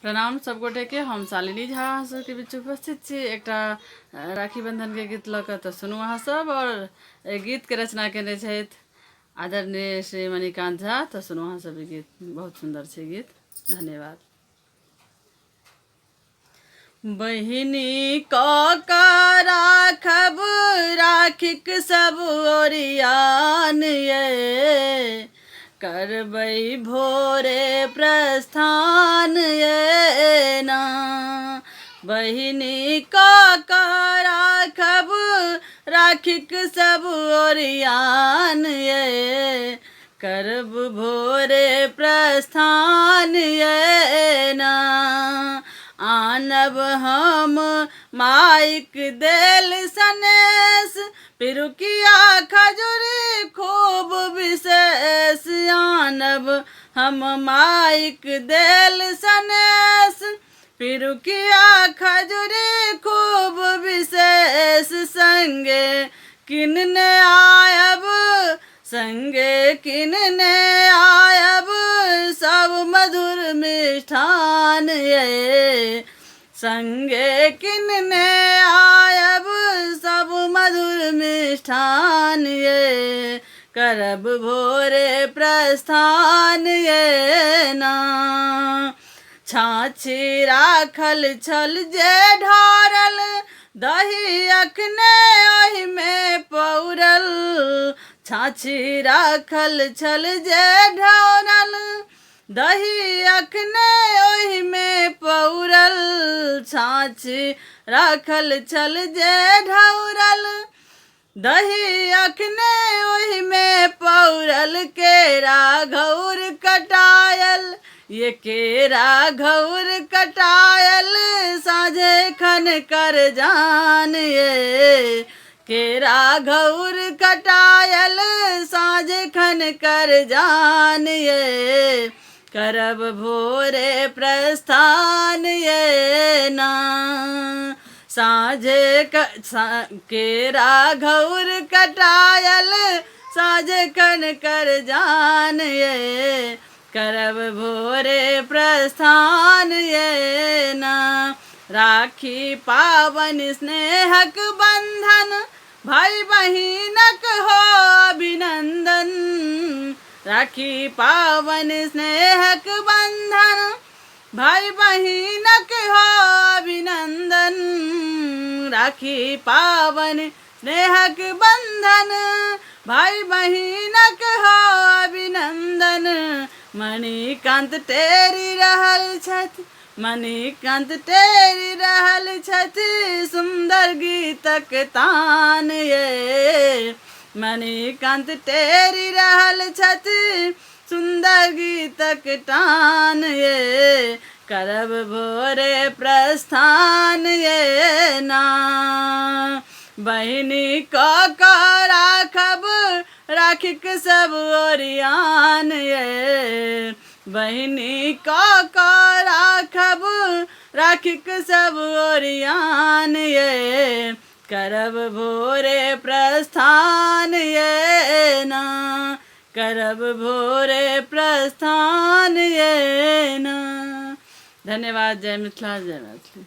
प्रणाम सब गोटे के। हम शालिनी झा अहाँ सबके बीच उपस्थित छी। एकटा राखी बंधन के गीत लऽ कऽ तऽ सुनू अहाँ सब। और एहि गीत के रचना केने छथि आदरणीय श्री मणिकांत झा। तऽ सुनू अहाँ सब ई गीत, बहुत सुंदर छै गीत। धन्यवाद। बहिनी कऽ राखब राखिक सब ओरियान ये, करबै भोरे प्रस्थान ये ना। बहिनी कऽ राखब राखिक सब ओरियान ये, करब भोरे प्रस्थान ये ना। आनब हम माइक देल सनेस, पिरुकिया खजूरी खूब विशेष। आनब हम माइक देल सनेस, पिरुकिया खजूरी खूब विशेष। संगे किनने आयब, संगे किनने आयब सब मधुर मिष्ठान ये, संगे किनने आयब सब मधुर मिष्ठान ये, करब भोरे प्रस्थान ये ना। छाछी राखल छल जे ढारल, दही अखने ओहि में पौरल। छाछी राखल छल जे ढारल, दही अखने ओहि में पौरल। छाछी राखल छल जे ढौरल, दही अखने ओहि में पौरल। केरा घौर कटायल ये, केरा घौर कटायल साँझे खन कर जान ये, केरा घौर कटायल साँझ खन कर जान ये, करब भोरे प्रस्थान ये ना। साँझे केरा घौर कटायल साँझ खन कर जान ये, करब भोरे प्रस्थान ये ना। राखी पावन स्नेहक बंधन, भाई बहिनक हो अभिनंदन। राखी पावन स्नेहक बंधन, भाई बहिनक हो अभिनंदन। राखी पावन स्नेहक बंधन, भाई बहिनक हो अभिनंदन। मणिकांत टेरी रहल छथि, मणिकांत टेरी रहल छथि सुंदर गीतक तान ये। मणिकांत टेरी रहल छथि सुंदर गीतक तान ये, करब भोरे प्रस्थान ये ना। बहिनी कऽ राखब राखिक सब ओरियान ये, बहिनी कऽ राखब राखिक सब ओरियान ये, करब भोरे प्रस्थान ये ना, करब भोरे प्रस्थान ये ना। धन्यवाद। जय मिथिला, जय मैथिली।